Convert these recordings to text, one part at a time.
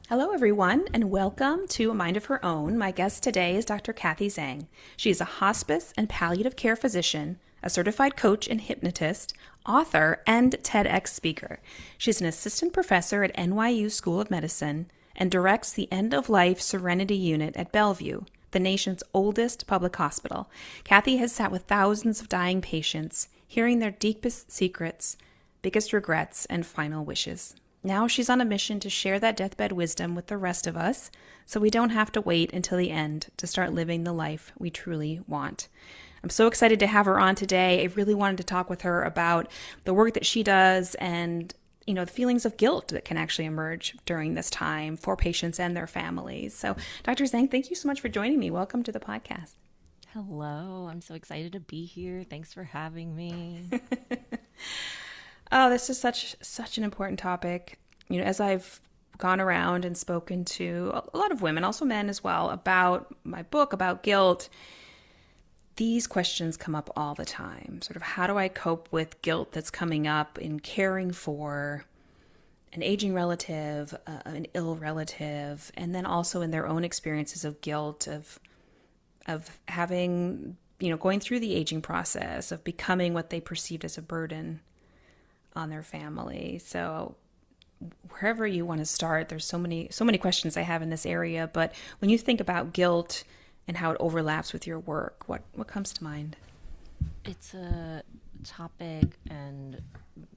Hello, everyone, and welcome to A Mind of Her Own. My guest today is Dr. Kathy Zhang. She is a hospice and palliative care physician, a certified coach and hypnotist, author, and TEDx speaker. She's an assistant professor at NYU School of Medicine and directs the End of Life Serenity Unit at Bellevue, the nation's oldest public hospital. Kathy has sat with thousands of dying patients, hearing their deepest secrets, biggest regrets, and final wishes. Now she's on a mission to share that deathbed wisdom with the rest of us so we don't have to wait until the end to start living the life we truly want. I'm so excited to have her on today. I really wanted to talk with her about the work that she does and the feelings of guilt that can actually emerge during this time for patients and their families. So, Dr. Zhang, thank you so much for joining me. Welcome to the podcast. Hello, I'm so excited to be here. Thanks for having me. Oh, this is such an important topic. As I've gone around and spoken to a lot of women, also men as well, about my book, about guilt, these questions come up all the time. Sort of, how do I cope with guilt that's coming up in caring for an aging relative, an ill relative, and then also in their own experiences of guilt, of having, going through the aging process, of becoming what they perceived as a burden on their family. So wherever you want to start, there's so many questions I have in this area. But when you think about guilt and how it overlaps with your work, what comes to mind? It's a topic and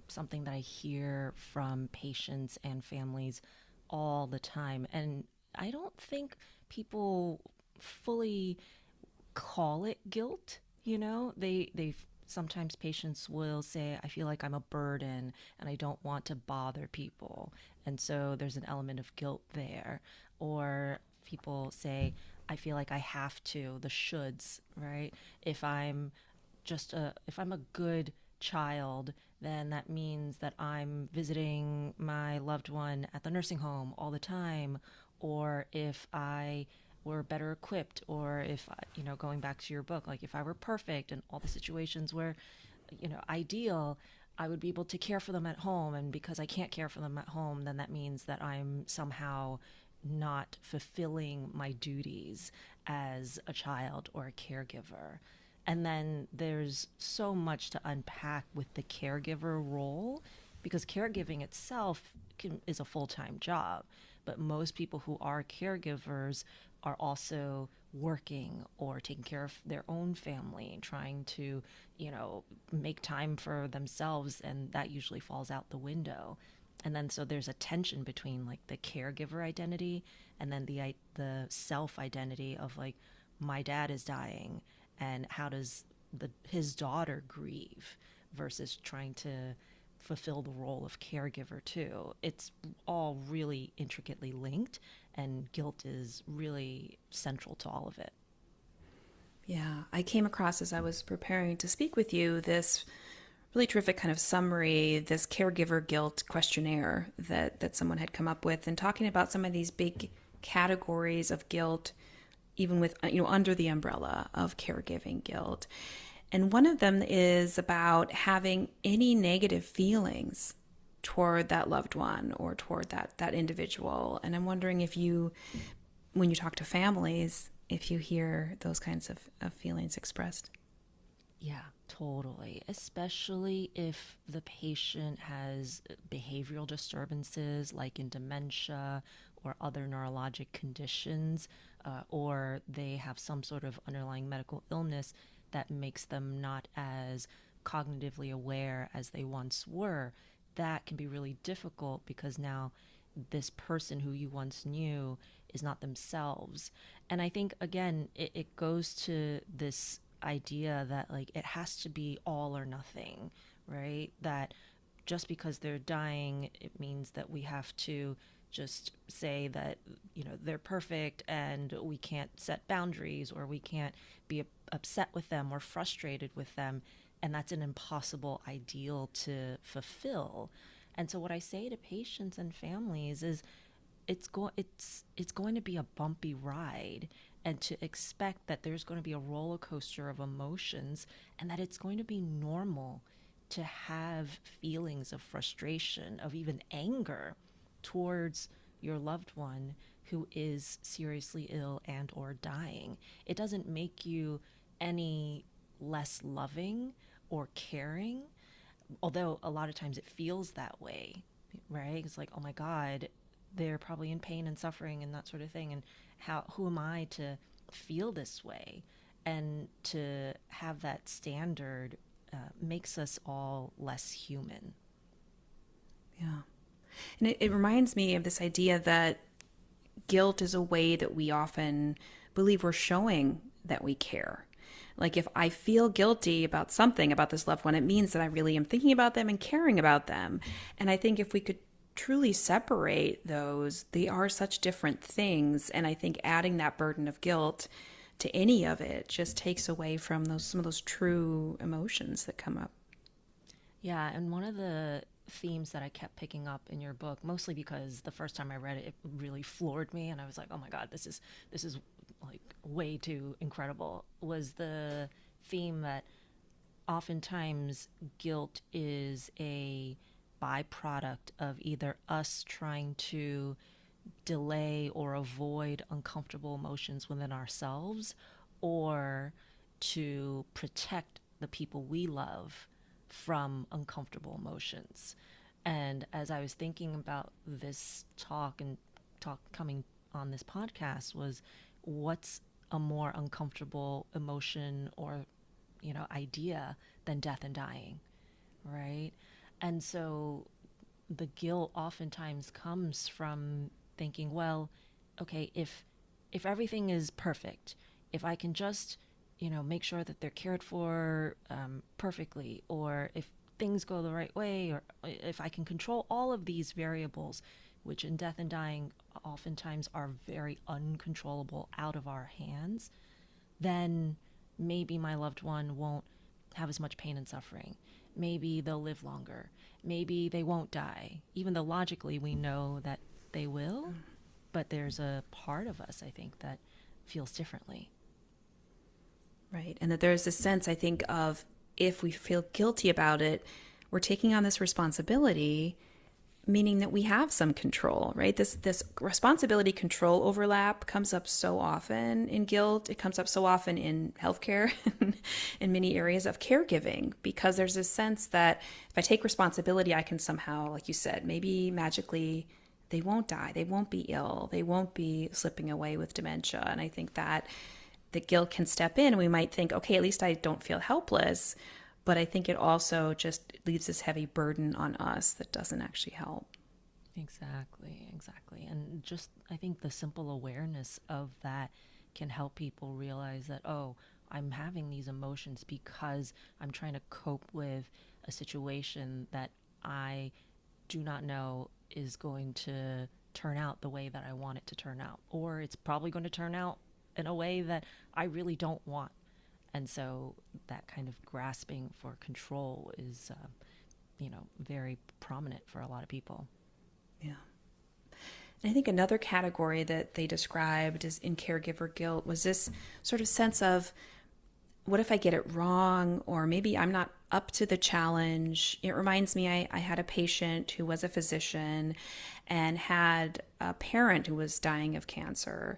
something that I hear from patients and families all the time. And I don't think people fully call it guilt. They sometimes patients will say, I feel like I'm a burden and I don't want to bother people. And so there's an element of guilt there. Or people say, I feel like I have to, the shoulds, right? If I'm if I'm a good child, then that means that I'm visiting my loved one at the nursing home all the time. Or if I were better equipped, or if, going back to your book, like if I were perfect and all the situations were, ideal, I would be able to care for them at home. And because I can't care for them at home, then that means that I'm somehow not fulfilling my duties as a child or a caregiver. And then there's so much to unpack with the caregiver role because caregiving itself is a full time job. But most people who are caregivers are also working or taking care of their own family, trying to, make time for themselves. And that usually falls out the window. And then so there's a tension between like the caregiver identity and then the self identity of like my dad is dying and how does his daughter grieve versus trying to fulfill the role of caregiver too. It's all really intricately linked and guilt is really central to all of it. Yeah, I came across as I was preparing to speak with you this really terrific kind of summary, this caregiver guilt questionnaire that someone had come up with, and talking about some of these big categories of guilt, even with under the umbrella of caregiving guilt. And one of them is about having any negative feelings toward that loved one or toward that individual. And I'm wondering if you, when you talk to families, if you hear those kinds of feelings expressed. Yeah, totally. Especially if the patient has behavioral disturbances like in dementia or other neurologic conditions, or they have some sort of underlying medical illness that makes them not as cognitively aware as they once were. That can be really difficult because now this person who you once knew is not themselves. And I think, again, it goes to this idea that, like, it has to be all or nothing, right? That just because they're dying, it means that we have to just say that, they're perfect and we can't set boundaries or we can't be upset with them or frustrated with them. And that's an impossible ideal to fulfill. And so what I say to patients and families is it's going to be a bumpy ride and to expect that there's going to be a roller coaster of emotions and that it's going to be normal to have feelings of frustration, of even anger towards your loved one who is seriously ill and or dying. It doesn't make you any less loving or caring, although a lot of times it feels that way, right? It's like, oh my God, they're probably in pain and suffering and that sort of thing. And who am I to feel this way? And to have that standard makes us all less human. Yeah. And it reminds me of this idea that guilt is a way that we often believe we're showing that we care. Like if I feel guilty about something about this loved one, it means that I really am thinking about them and caring about them. And I think if we could truly separate those, they are such different things. And I think adding that burden of guilt to any of it just takes away from some of those true emotions that come up. Yeah, and one of the themes that I kept picking up in your book, mostly because the first time I read it, it really floored me, and I was like, "Oh my God, this is like way too incredible." Was the theme that oftentimes guilt is a byproduct of either us trying to delay or avoid uncomfortable emotions within ourselves, or to protect the people we love from uncomfortable emotions. And as I was thinking about this talk coming on this podcast, was what's a more uncomfortable emotion or idea than death and dying, right? And so the guilt oftentimes comes from thinking, well, okay, if everything is perfect, if I can just make sure that they're cared for perfectly, or if things go the right way, or if I can control all of these variables, which in death and dying oftentimes are very uncontrollable, out of our hands, then maybe my loved one won't have as much pain and suffering. Maybe they'll live longer. Maybe they won't die, even though logically we know that they will. But there's a part of us, I think, that feels differently. Right. And that there's this sense, I think, of if we feel guilty about it, we're taking on this responsibility, meaning that we have some control, right? This responsibility control overlap comes up so often in guilt. It comes up so often in healthcare, in many areas of caregiving, because there's this sense that if I take responsibility, I can somehow, like you said, maybe magically they won't die, they won't be ill, they won't be slipping away with dementia. And I think that the guilt can step in, and we might think, okay, at least I don't feel helpless. But I think it also just leaves this heavy burden on us that doesn't actually help. Exactly. And just, I think the simple awareness of that can help people realize that, oh, I'm having these emotions because I'm trying to cope with a situation that I do not know is going to turn out the way that I want it to turn out. Or it's probably going to turn out in a way that I really don't want. And so that kind of grasping for control is, very prominent for a lot of people. Yeah. And I think another category that they described as in caregiver guilt was this sort of sense of, what if I get it wrong? Or maybe I'm not up to the challenge. It reminds me, I had a patient who was a physician and had a parent who was dying of cancer.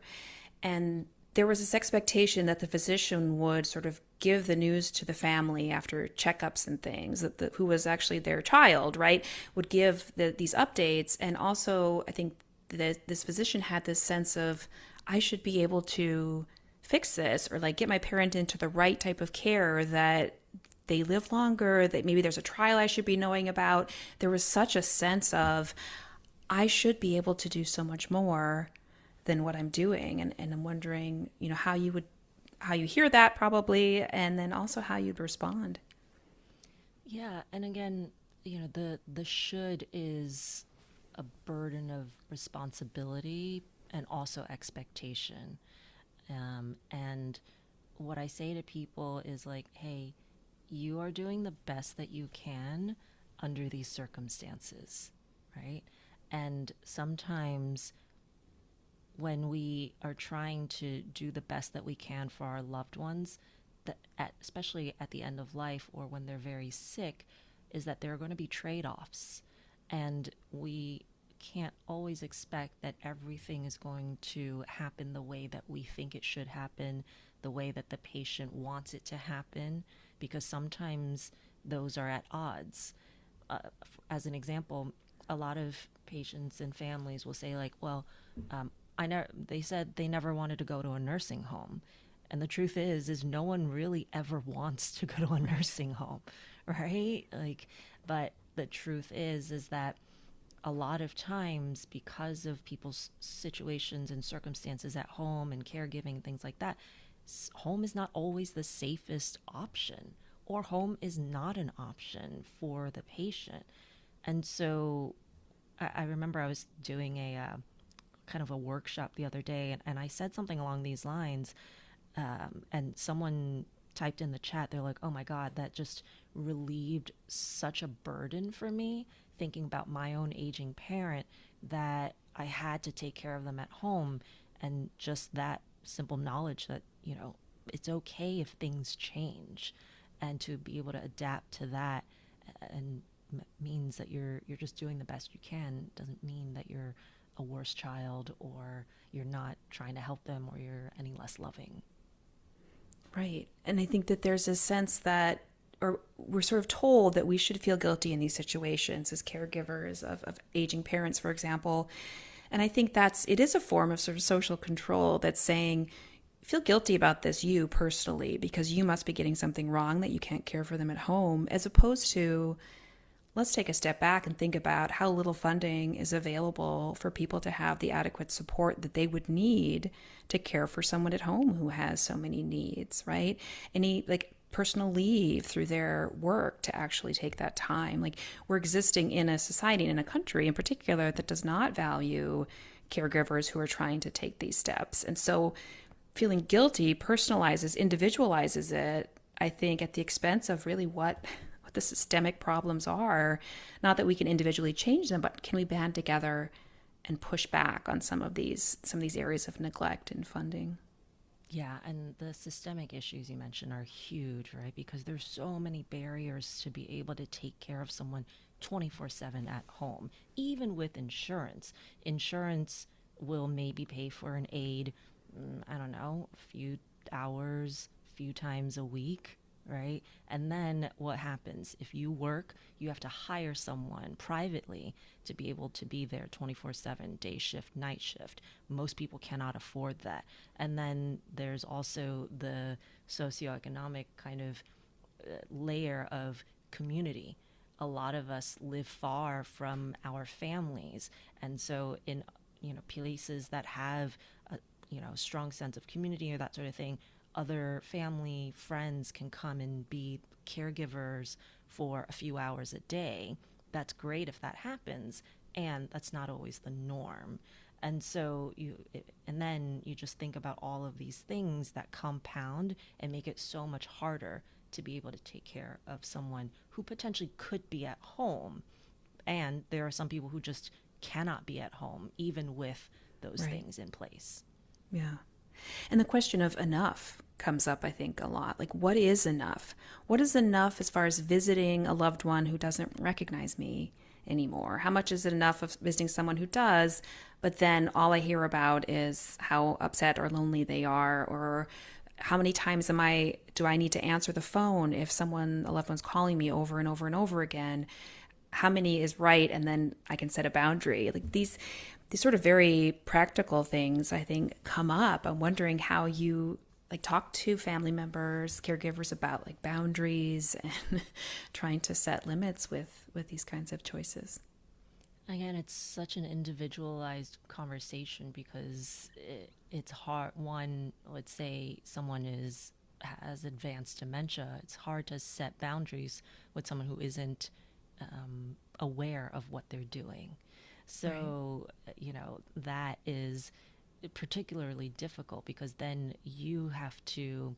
And there was this expectation that the physician would sort of give the news to the family after checkups and things, that who was actually their child, right, would give these updates. And also, I think that this physician had this sense of, I should be able to fix this, or like get my parent into the right type of care, that they live longer, that maybe there's a trial I should be knowing about. There was such a sense of, I should be able to do so much more than what I'm doing. And I'm wondering, how you hear that probably, and then also how you'd respond. Yeah, and again, the should is a burden of responsibility and also expectation. And what I say to people is like, hey, you are doing the best that you can under these circumstances, right? And sometimes when we are trying to do the best that we can for our loved ones, especially at the end of life or when they're very sick, is that there are going to be trade-offs. And we can't always expect that everything is going to happen the way that we think it should happen, the way that the patient wants it to happen, because sometimes those are at odds. As an example, a lot of patients and families will say, like, well, they said they never wanted to go to a nursing home. And the truth is no one really ever wants to go to a nursing home, right? Like, but the truth is that a lot of times, because of people's situations and circumstances at home and caregiving and things like that, home is not always the safest option, or home is not an option for the patient. And so I remember I was doing a kind of a workshop the other day, and I said something along these lines, and someone typed in the chat, they're like, oh my God, that just relieved such a burden for me, thinking about my own aging parent, that I had to take care of them at home. And just that simple knowledge that, it's okay if things change, and to be able to adapt to that, and means that you're just doing the best you can, doesn't mean that you're a worse child, or you're not trying to help them, or you're any less loving. Right. And I think that there's a sense that, or we're sort of told that we should feel guilty in these situations as caregivers of aging parents, for example. And I think it is a form of sort of social control that's saying, feel guilty about this, you personally, because you must be getting something wrong that you can't care for them at home, as opposed to, let's take a step back and think about how little funding is available for people to have the adequate support that they would need to care for someone at home who has so many needs, right? Any personal leave through their work to actually take that time. Like, we're existing in a society and in a country in particular that does not value caregivers who are trying to take these steps. And so feeling guilty personalizes, individualizes it, I think, at the expense of really what the systemic problems are. Not that we can individually change them, but can we band together and push back on some of these areas of neglect in funding? Yeah, and the systemic issues you mentioned are huge, right? Because there's so many barriers to be able to take care of someone 24/7 at home, even with insurance. Insurance will maybe pay for an aid, I don't know, a few hours, a few times a week, right? And then what happens? If you work, you have to hire someone privately to be able to be there 24/7, day shift, night shift. Most people cannot afford that. And then there's also the socioeconomic kind of layer of community. A lot of us live far from our families. And so in places that have a strong sense of community or that sort of thing, other family friends can come and be caregivers for a few hours a day. That's great if that happens, and that's not always the norm. And so and then you just think about all of these things that compound and make it so much harder to be able to take care of someone who potentially could be at home. And there are some people who just cannot be at home even with those Right. things in place. Yeah. And the question of enough comes up, I think, a lot. Like, what is enough? What is enough as far as visiting a loved one who doesn't recognize me anymore? How much is it enough of visiting someone who does, but then all I hear about is how upset or lonely they are, or how many times do I need to answer the phone if a loved one's calling me over and over and over again? How many is right? And then I can set a boundary. Like, these sort of very practical things, I think, come up. I'm wondering how you talk to family members, caregivers, about boundaries and trying to set limits with these kinds of choices. Again, it's such an individualized conversation because it's hard. One, let's say someone has advanced dementia. It's hard to set boundaries with someone who isn't aware of what they're doing. So, that is particularly difficult because then the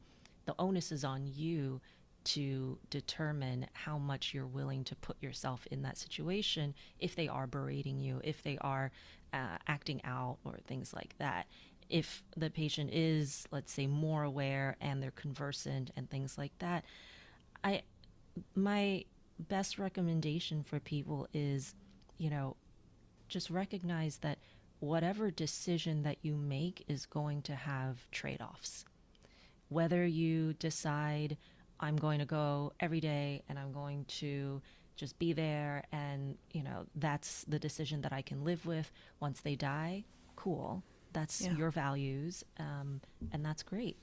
onus is on you to determine how much you're willing to put yourself in that situation if they are berating you, if they are acting out, or things like that. If the patient is, let's say, more aware and they're conversant and things like that, my best recommendation for people is, just recognize that whatever decision that you make is going to have trade-offs. Whether you decide I'm going to go every day and I'm going to just be there, and that's the decision that I can live with once they die, cool. That's Yeah. your values, and that's great.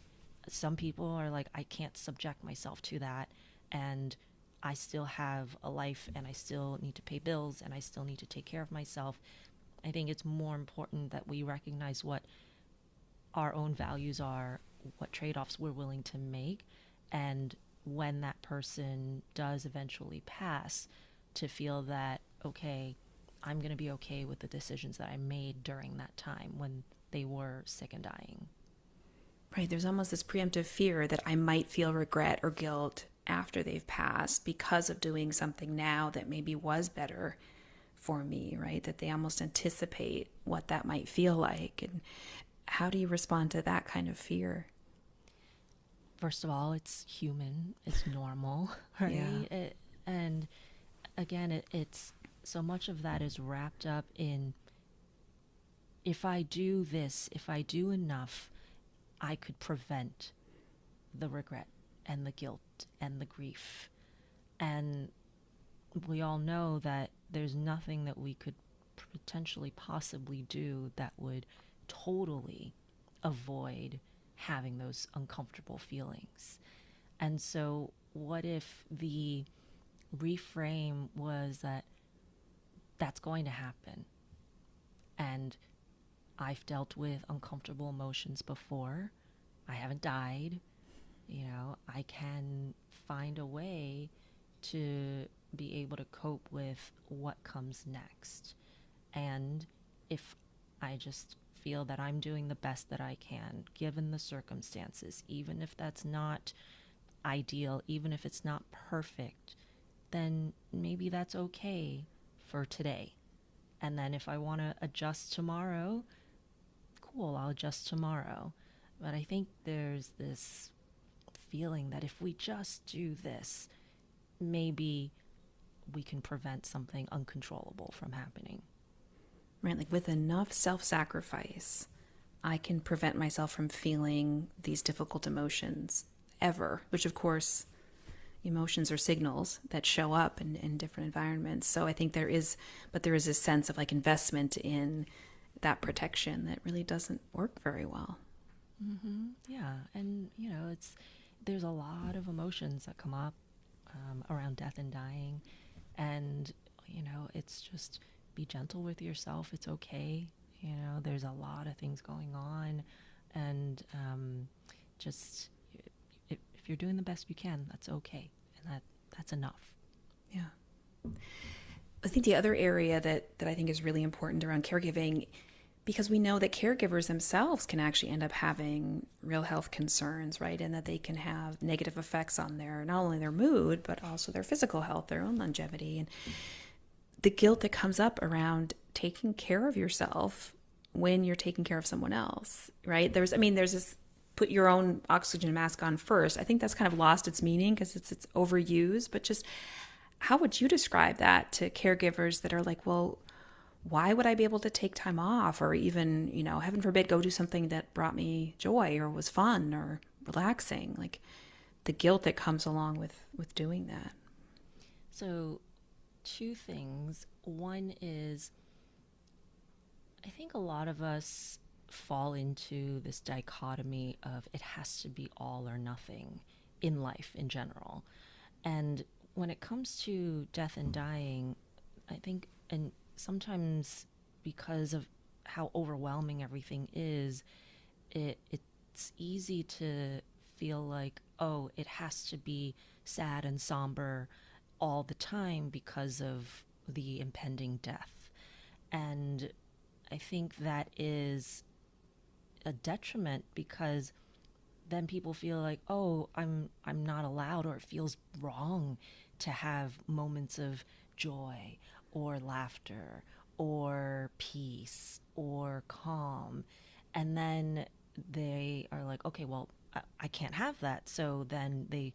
Some people are like, I can't subject myself to that, and I still have a life, and I still need to pay bills, and I still need to take care of myself. I think it's more important that we recognize what our own values are, what trade offs we're willing to make, and when that person does eventually pass, to feel that, okay, I'm going to be okay with the decisions that I made during that time when they were sick and dying. Right. There's almost this preemptive fear that I might feel regret or guilt after they've passed because of doing something now that maybe was better for me, right? That they almost anticipate what that might feel like. And how do you respond to that kind of fear? First of all, it's human, it's normal, Yeah. right? And again, it's so much of that is wrapped up in, if I do this, if I do enough, I could prevent the regret and the guilt and the grief. And we all know that there's nothing that we could potentially possibly do that would totally avoid having those uncomfortable feelings. And so, what if the reframe was that that's going to happen? And I've dealt with uncomfortable emotions before. I haven't died. I can find a way to be able to cope with what comes next. And if I just feel that I'm doing the best that I can, given the circumstances, even if that's not ideal, even if it's not perfect, then maybe that's okay for today. And then if I want to adjust tomorrow, cool, I'll adjust tomorrow. But I think there's this feeling that if we just do this, maybe we can prevent something uncontrollable from happening. Right. Like with enough self sacrifice, I can prevent myself from feeling these difficult emotions ever, which of course, emotions are signals that show up in different environments. So I think there is a sense of like investment in that protection that really doesn't work very well. Yeah, and it's there's a lot of emotions that come up around death and dying, and it's just be gentle with yourself. It's okay. There's a lot of things going on, and just if you're doing the best you can, that's okay, and that's enough. Yeah. I think the other area that I think is really important around caregiving, because we know that caregivers themselves can actually end up having real health concerns, right? And that they can have negative effects on not only their mood, but also their physical health, their own longevity. And the guilt that comes up around taking care of yourself when you're taking care of someone else, right? There's this put your own oxygen mask on first. I think that's kind of lost its meaning because it's overused, but just how would you describe that to caregivers that are like, well, why would I be able to take time off or even, heaven forbid, go do something that brought me joy or was fun or relaxing? Like the guilt that comes along with doing that. So, two things. One is, I think a lot of us fall into this dichotomy of it has to be all or nothing in life in general. And when it comes to death and dying, I think, and sometimes because of how overwhelming everything is, it's easy to feel like, oh, it has to be sad and somber all the time because of the impending death. And I think that is a detriment because then people feel like, oh, I'm not allowed, or it feels wrong to have moments of joy or laughter or peace or calm. And then they are like, okay, well, I can't have that. So then they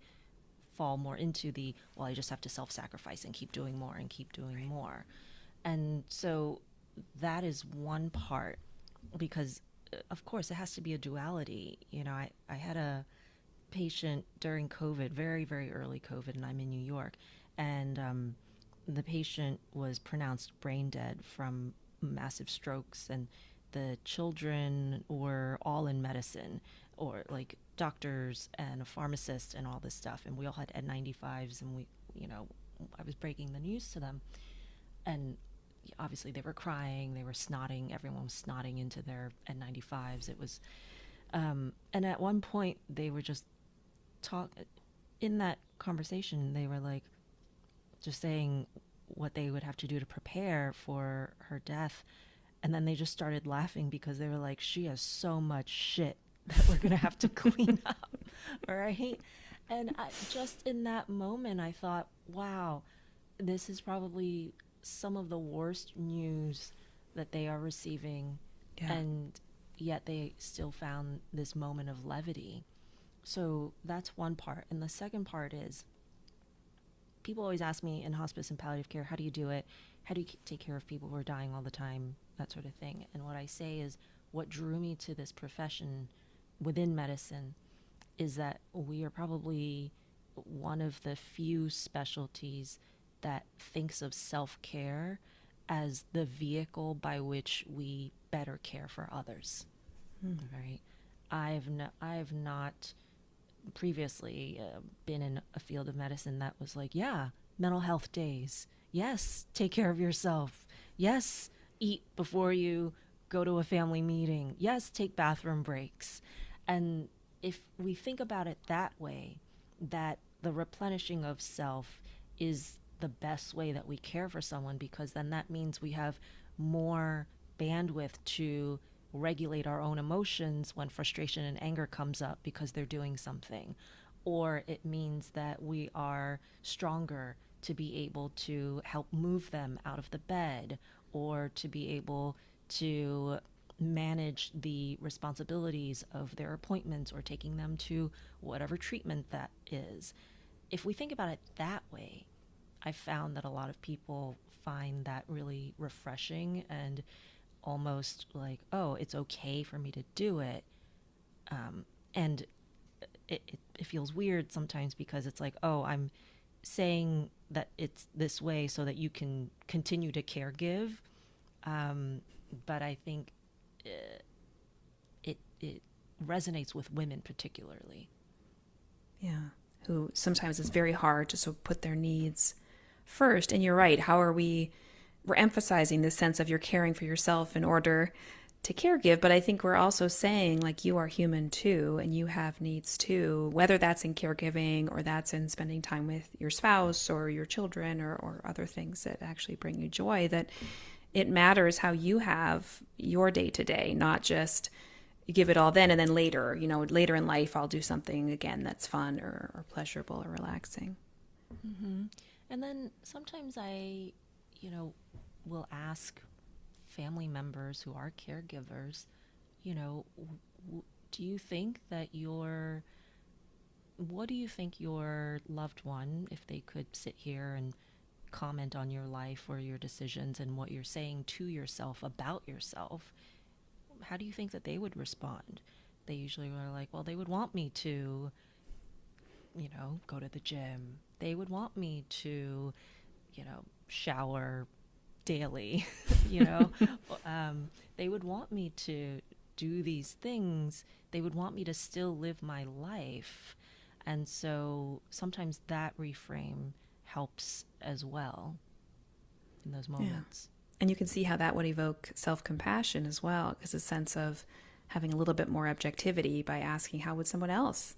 fall more into the, well, I just have to self sacrifice and keep doing more and keep doing Right. more. And so that is one part, because of course it has to be a duality. I had a patient during COVID, very, very early COVID, and I'm in New York. And the patient was pronounced brain dead from massive strokes, and the children were all in medicine, or like doctors and a pharmacist and all this stuff. And we all had N95s, and I was breaking the news to them. And obviously they were crying, they were snotting, everyone was snotting into their N95s. It was, and at one point they were just talk in that conversation, they were like just saying what they would have to do to prepare for her death. And then they just started laughing because they were like, she has so much shit that we're going to have to clean up. Right. And just in that moment, I thought, wow, this is probably some of the worst news that they are receiving. Yeah. And yet they still found this moment of levity. So that's one part. And the second part is, people always ask me in hospice and palliative care, how do you do it? How do you take care of people who are dying all the time? That sort of thing. And what I say is, what drew me to this profession within medicine is that we are probably one of the few specialties that thinks of self-care as the vehicle by which we better care for others. Right? I have not previously been in a field of medicine that was like, yeah, mental health days. Yes, take care of yourself. Yes, eat before you go to a family meeting. Yes, take bathroom breaks. And if we think about it that way, that the replenishing of self is the best way that we care for someone, because then that means we have more bandwidth to regulate our own emotions when frustration and anger comes up because they're doing something. Or it means that we are stronger to be able to help move them out of the bed, or to be able to manage the responsibilities of their appointments or taking them to whatever treatment that is. If we think about it that way, I found that a lot of people find that really refreshing and almost like, oh, it's okay for me to do it. And it feels weird sometimes because it's like, oh, I'm saying that it's this way so that you can continue to care give. But I think it resonates with women particularly. Yeah. Who sometimes it's very hard to sort of put their needs first. And you're right. How are we're emphasizing this sense of you're caring for yourself in order to care give, but I think we're also saying, like, you are human too, and you have needs too, whether that's in caregiving or that's in spending time with your spouse or your children, or other things that actually bring you joy, that it matters how you have your day to day, not just you give it all then and then later, later in life I'll do something again that's fun or pleasurable or relaxing. Mm-hmm. And then sometimes I, will ask family members who are caregivers, do you think that what do you think your loved one, if they could sit here and comment on your life or your decisions and what you're saying to yourself about yourself, how do you think that they would respond? They usually are like, well, they would want me to, go to the gym. They would want me to, shower daily, they would want me to do these things. They would want me to still live my life. And so sometimes that reframe helps as well in those moments. Yeah. And you can see how that would evoke self-compassion as well, because a sense of having a little bit more objectivity by asking, how would someone else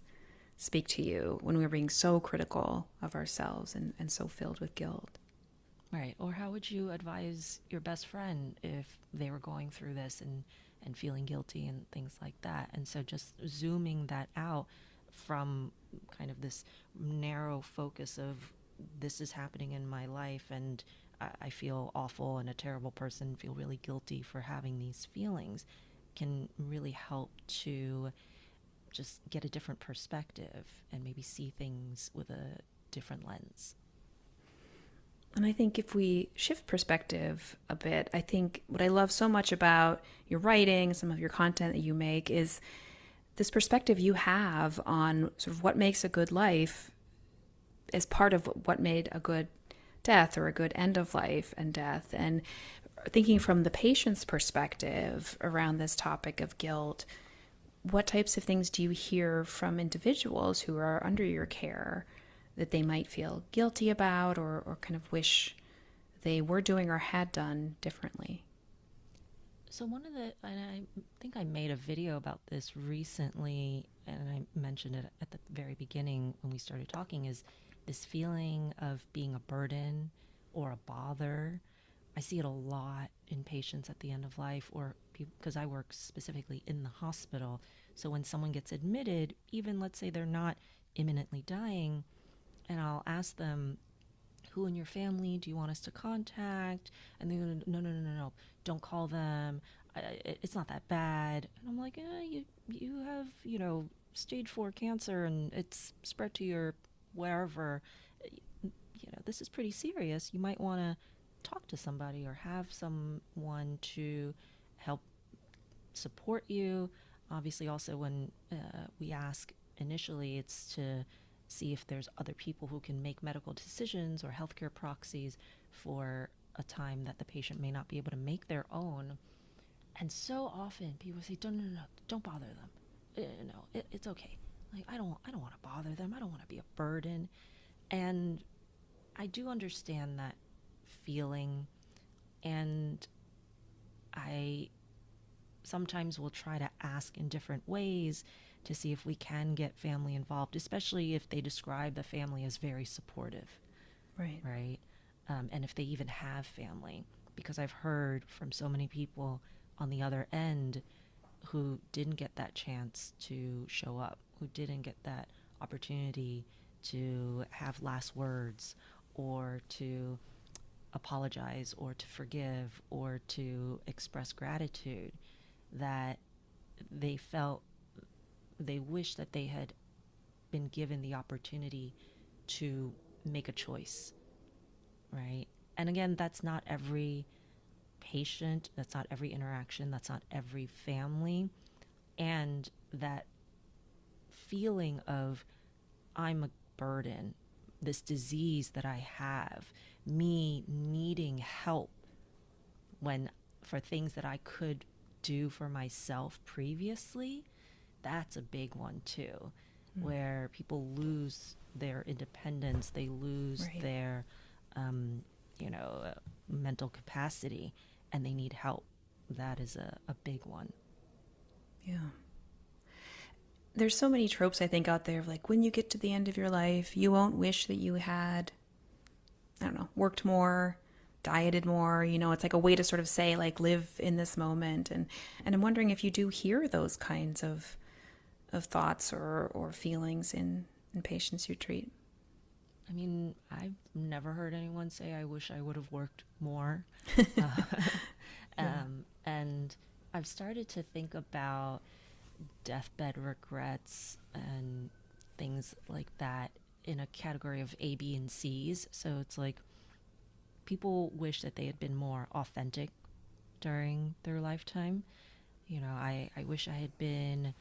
speak to you when we're being so critical of ourselves and so filled with guilt? Right. Or how would you advise your best friend if they were going through this and feeling guilty and things like that? And so just zooming that out from kind of this narrow focus of, this is happening in my life and I feel awful and a terrible person, feel really guilty for having these feelings, can really help to just get a different perspective and maybe see things with a different lens. And I think if we shift perspective a bit, I think what I love so much about your writing, some of your content that you make, is this perspective you have on sort of what makes a good life as part of what made a good death or a good end of life and death. And thinking from the patient's perspective around this topic of guilt, what types of things do you hear from individuals who are under your care that they might feel guilty about, or kind of wish they were doing or had done differently? So and I think I made a video about this recently, and I mentioned it at the very beginning when we started talking, is this feeling of being a burden or a bother. I see it a lot in patients at the end of life, or people, because I work specifically in the hospital. So when someone gets admitted, even let's say they're not imminently dying, and I'll ask them, who in your family do you want us to contact? And they're going, no, no, no, no, no, don't call them. It's not that bad. And I'm like, you have, stage 4 cancer and it's spread to your wherever. This is pretty serious. You might want to talk to somebody or have someone to help support you. Obviously, also when we ask initially, it's to see if there's other people who can make medical decisions or healthcare proxies for a time that the patient may not be able to make their own. And so often people say, no, no, no, don't bother them. It's okay. Like, I don't want to bother them. I don't want to be a burden. And I do understand that feeling, and I sometimes will try to ask in different ways to see if we can get family involved, especially if they describe the family as very supportive, Right. right? And if they even have family, because I've heard from so many people on the other end who didn't get that chance to show up, who didn't get that opportunity to have last words or to apologize or to forgive or to express gratitude, that they felt they wish that they had been given the opportunity to make a choice, right? And again, that's not every patient, that's not every interaction, that's not every family. And that feeling of, I'm a burden, this disease that I have, me needing help when for things that I could do for myself previously, that's a big one too, where people lose their independence, they lose Right. their, mental capacity, and they need help. That is a big one. Yeah. There's so many tropes, I think, out there of like, when you get to the end of your life, you won't wish that you had, I don't know, worked more, dieted more. It's like a way to sort of say, like, live in this moment. And I'm wondering if you do hear those kinds of thoughts or feelings in patients you treat. I mean, I've never heard anyone say, I wish I would have worked more. Uh, Yeah. and I've started to think about deathbed regrets and things like that in a category of A, B, and C's. So it's like people wish that they had been more authentic during their lifetime. I wish I had been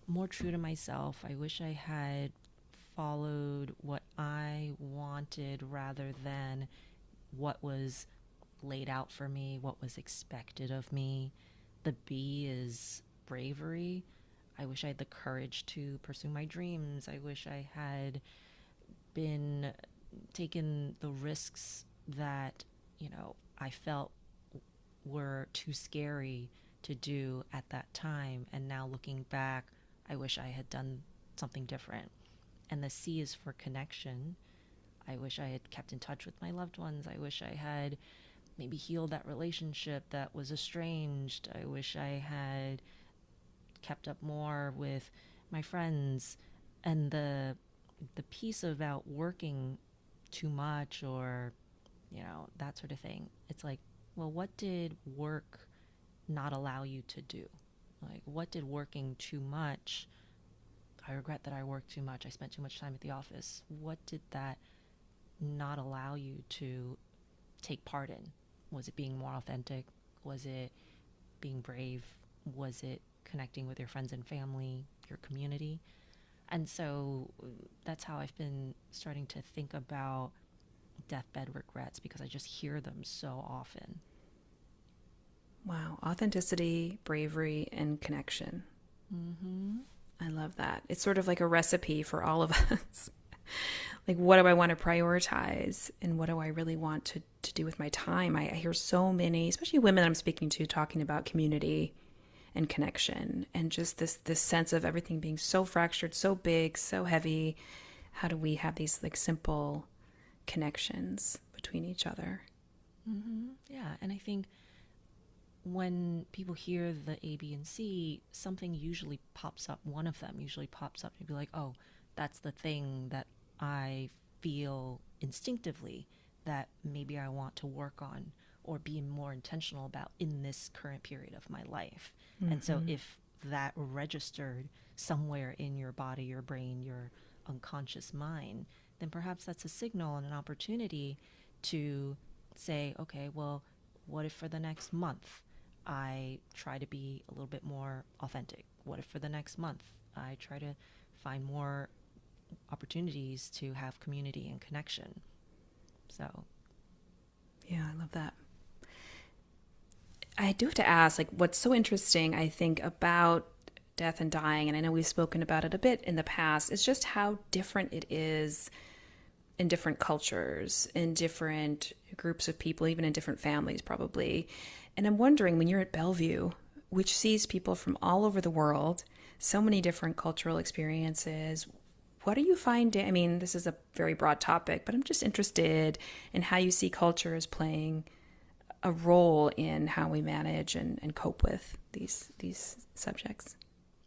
more true to myself. I wish I had followed what I wanted rather than what was laid out for me, what was expected of me. The B is bravery. I wish I had the courage to pursue my dreams. I wish I had been taken the risks that, I felt were too scary to do at that time. And now looking back, I wish I had done something different. And the C is for connection. I wish I had kept in touch with my loved ones. I wish I had maybe healed that relationship that was estranged. I wish I had kept up more with my friends. And the piece about working too much or, that sort of thing. It's like, well, what did work not allow you to do? Like, what did working too much? I regret that I worked too much. I spent too much time at the office. What did that not allow you to take part in? Was it being more authentic? Was it being brave? Was it connecting with your friends and family, your community? And so that's how I've been starting to think about deathbed regrets, because I just hear them so often. Wow. Authenticity, bravery, and connection. Mm-hmm. I love that. It's sort of like a recipe for all of us. Like, what do I want to prioritize, and what do I really want to do with my time? I hear so many, especially women I'm speaking to, talking about community and connection, and just this sense of everything being so fractured, so big, so heavy. How do we have these like simple connections between each other? Mm-hmm. Yeah, and I think when people hear the A, B, and C, something usually pops up. One of them usually pops up. You'd be like, oh, that's the thing that I feel instinctively that maybe I want to work on or be more intentional about in this current period of my life. Mm-hmm. And so if that registered somewhere in your body, your brain, your unconscious mind, then perhaps that's a signal and an opportunity to say, okay, well, what if for the next month I try to be a little bit more authentic? What if for the next month I try to find more opportunities to have community and connection? So, yeah, I love that. I do have to ask, like, what's so interesting, I think, about death and dying, and I know we've spoken about it a bit in the past, is just how different it is in different cultures, in different groups of people, even in different families, probably. And I'm wondering, when you're at Bellevue, which sees people from all over the world, so many different cultural experiences, what do you find? I mean, this is a very broad topic, but I'm just interested in how you see culture as playing a role in how we manage and cope with these subjects.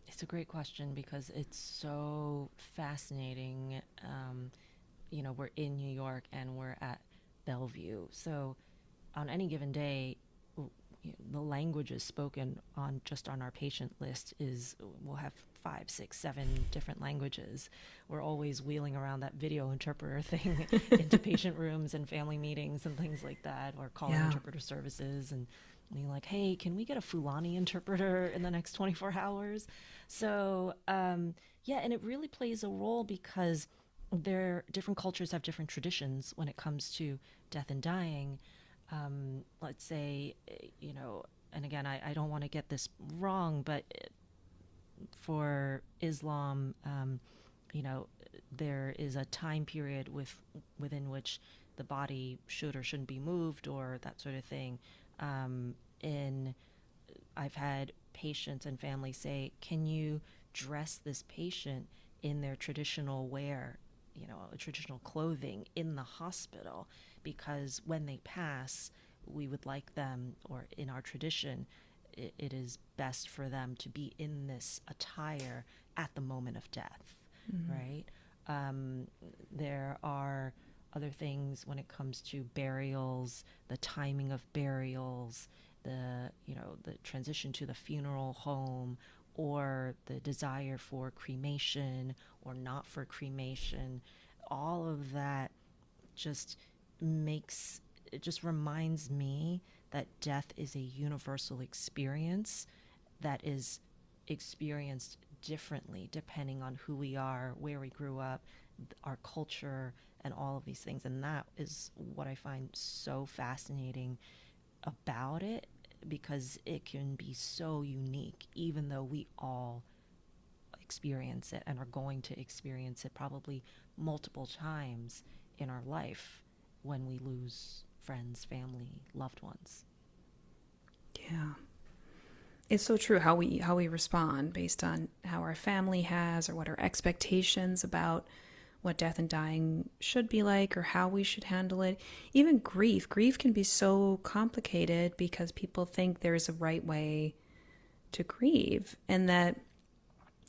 It's a great question because it's so fascinating. We're in New York and we're at Bellevue. So on any given day, the languages spoken on our patient list we'll have 5, 6, 7 different languages. We're always wheeling around that video interpreter thing into patient rooms and family meetings and things like that, or calling interpreter services and being like, hey, can we get a Fulani interpreter in the next 24 hours? So, and it really plays a role because different cultures have different traditions when it comes to death and dying. Let's say, and again, I don't want to get this wrong, but for Islam, there is a time period within which the body should or shouldn't be moved or that sort of thing. I've had patients and families say, can you dress this patient in their traditional wear, traditional clothing in the hospital, because when they pass, we would like them, or in our tradition, it is best for them to be in this attire at the moment of death, right? There are other things when it comes to burials, the timing of burials, the transition to the funeral home, or the desire for cremation or not for cremation. All of that just reminds me that death is a universal experience that is experienced differently depending on who we are, where we grew up, our culture, and all of these things. And that is what I find so fascinating about it, because it can be so unique, even though we all experience it and are going to experience it probably multiple times in our life when we lose friends, family, loved ones. Yeah. It's so true how we respond based on how our family has, or what our expectations about what death and dying should be like, or how we should handle it. Even grief can be so complicated because people think there's a right way to grieve, and that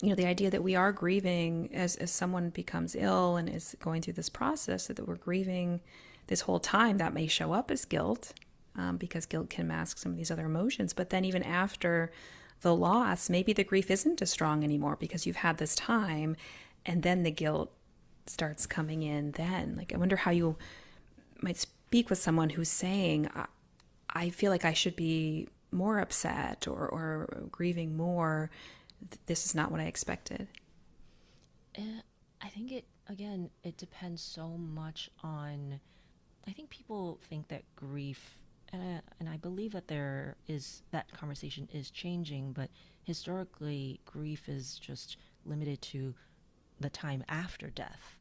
the idea that we are grieving as someone becomes ill and is going through this process, that we're grieving this whole time, that may show up as guilt, because guilt can mask some of these other emotions. But then even after the loss, maybe the grief isn't as strong anymore because you've had this time, and then the guilt starts coming in then. Like, I wonder how you might speak with someone who's saying, I feel like I should be more upset or grieving more. This is not what I expected. I think it depends so much on. I think people think that grief, and I believe that that conversation is changing, but historically, grief is just limited to the time after death.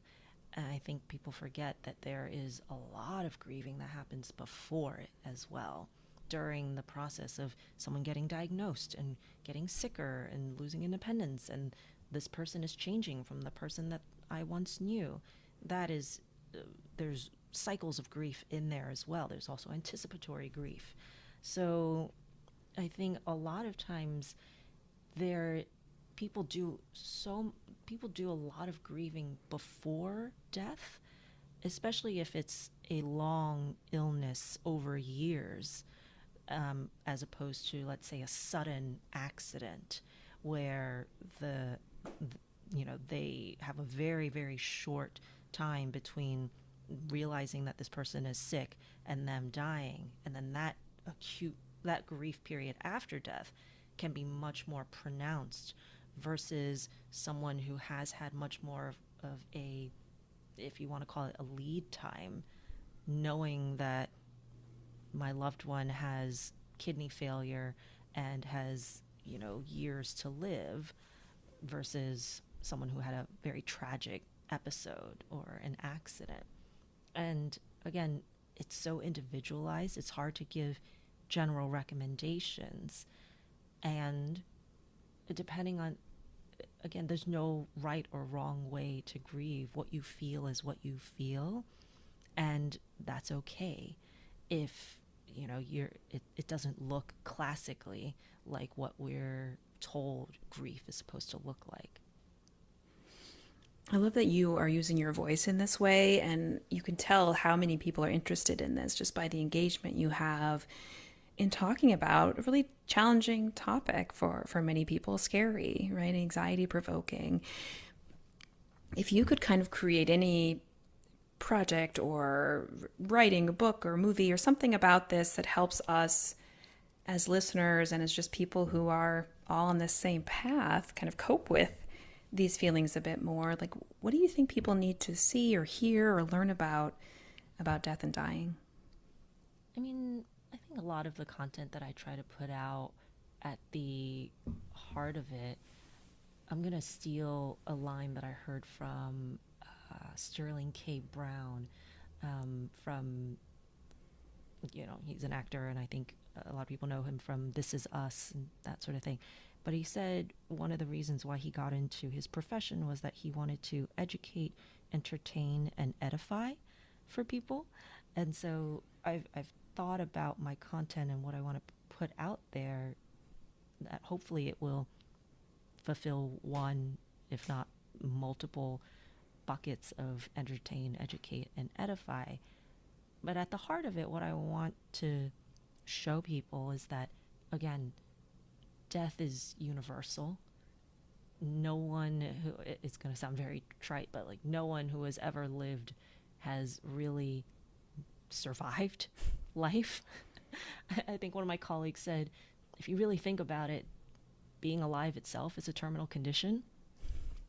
And I think people forget that there is a lot of grieving that happens before it as well, during the process of someone getting diagnosed and getting sicker and losing independence, and this person is changing from the person that I once knew. That is, there's cycles of grief in there as well. There's also anticipatory grief. So I think a lot of times there people do so people do a lot of grieving before death, especially if it's a long illness over years, as opposed to, let's say, a sudden accident where they have a very, very short time between realizing that this person is sick and them dying, and then that grief period after death can be much more pronounced versus someone who has had much more of a, if you want to call it, a lead time, knowing that my loved one has kidney failure and has, years to live, versus someone who had a very tragic episode or an accident. And again, it's so individualized, it's hard to give general recommendations. And depending on, again, there's no right or wrong way to grieve. What you feel is what you feel, and that's okay. If it doesn't look classically like what we're told grief is supposed to look like. I love that you are using your voice in this way, and you can tell how many people are interested in this just by the engagement you have in talking about a really challenging topic for many people, scary, right? Anxiety provoking. If you could kind of create any project or writing a book or a movie or something about this that helps us as listeners and as just people who are all on this same path kind of cope with these feelings a bit more, like, what do you think people need to see or hear or learn about death and dying? I mean, I think a lot of the content that I try to put out, at the heart of it, I'm going to steal a line that I heard from Sterling K. Brown, from, he's an actor, and I think a lot of people know him from This Is Us and that sort of thing. But he said one of the reasons why he got into his profession was that he wanted to educate, entertain, and edify for people. And so I've thought about my content and what I want to put out there, that hopefully it will fulfill one, if not multiple, buckets of entertain, educate, and edify. But at the heart of it, what I want to show people is that, again, death is universal. No one who, it's going to sound very trite, but like, no one who has ever lived has really survived life. I think one of my colleagues said, if you really think about it, being alive itself is a terminal condition.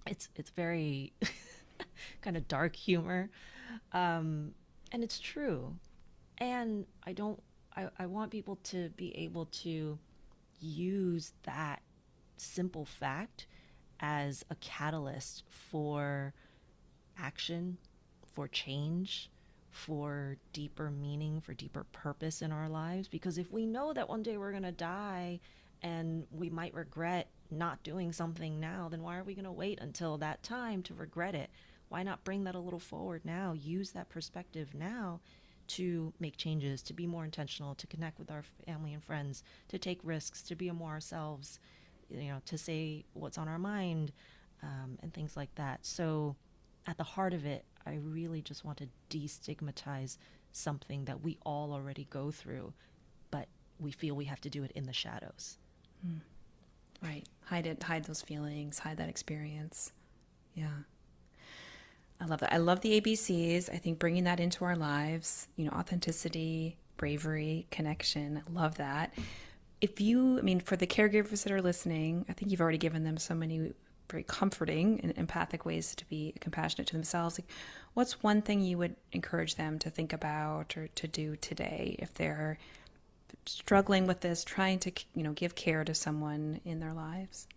It's very kind of dark humor, and it's true. And I want people to be able to use that simple fact as a catalyst for action, for change, for deeper meaning, for deeper purpose in our lives. Because if we know that one day we're going to die and we might regret not doing something now, then why are we going to wait until that time to regret it? Why not bring that a little forward now? Use that perspective now to make changes, to be more intentional, to connect with our family and friends, to take risks, to be more ourselves, to say what's on our mind, and things like that. So at the heart of it, I really just want to destigmatize something that we all already go through, but we feel we have to do it in the shadows. Right. Hide it, hide those feelings, hide that experience. Yeah. I love that. I love the ABCs. I think bringing that into our lives, authenticity, bravery, connection. I love that. For the caregivers that are listening, I think you've already given them so many very comforting and empathic ways to be compassionate to themselves. Like, what's one thing you would encourage them to think about or to do today if they're struggling with this, trying to, give care to someone in their lives?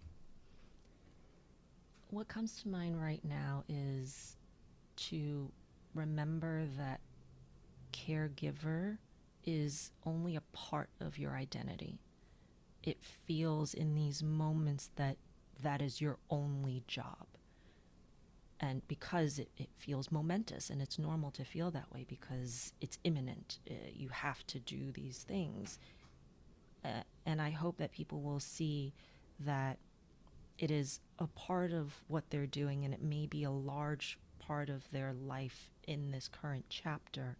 What comes to mind right now is to remember that caregiver is only a part of your identity. It feels in these moments that that is your only job. And because it feels momentous, and it's normal to feel that way because it's imminent, you have to do these things. And I hope that people will see that it is a part of what they're doing, and it may be a large part of their life in this current chapter.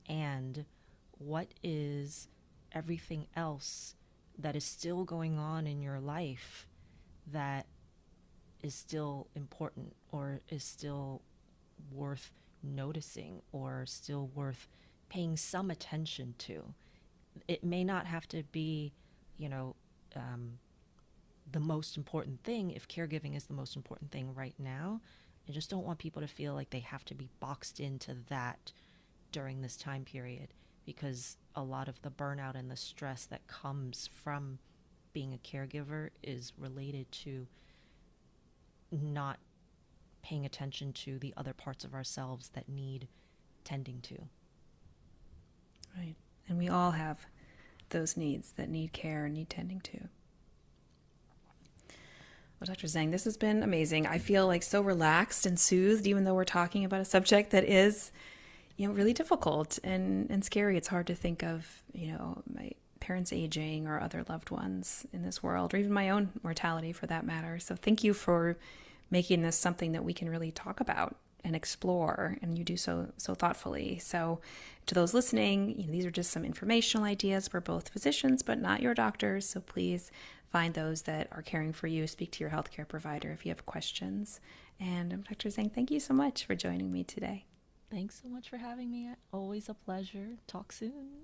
And what is everything else that is still going on in your life that is still important or is still worth noticing or still worth paying some attention to. It may not have to be, you know, the most important thing if caregiving is the most important thing right now. I just don't want people to feel like they have to be boxed into that during this time period, because a lot of the burnout and the stress that comes from being a caregiver is related to not paying attention to the other parts of ourselves that need tending to. Right. And we all have those needs that need care and need tending to. Well, Dr. Zhang, this has been amazing. I feel like so relaxed and soothed, even though we're talking about a subject that is, really difficult and scary. It's hard to think of, my parents aging or other loved ones in this world, or even my own mortality for that matter. So thank you for making this something that we can really talk about and explore, and you do so thoughtfully. So to those listening, these are just some informational ideas. We're both physicians, but not your doctors. So please find those that are caring for you. Speak to your healthcare provider if you have questions. And I'm Dr. Zhang, thank you so much for joining me today. Thanks so much for having me. Always a pleasure. Talk soon.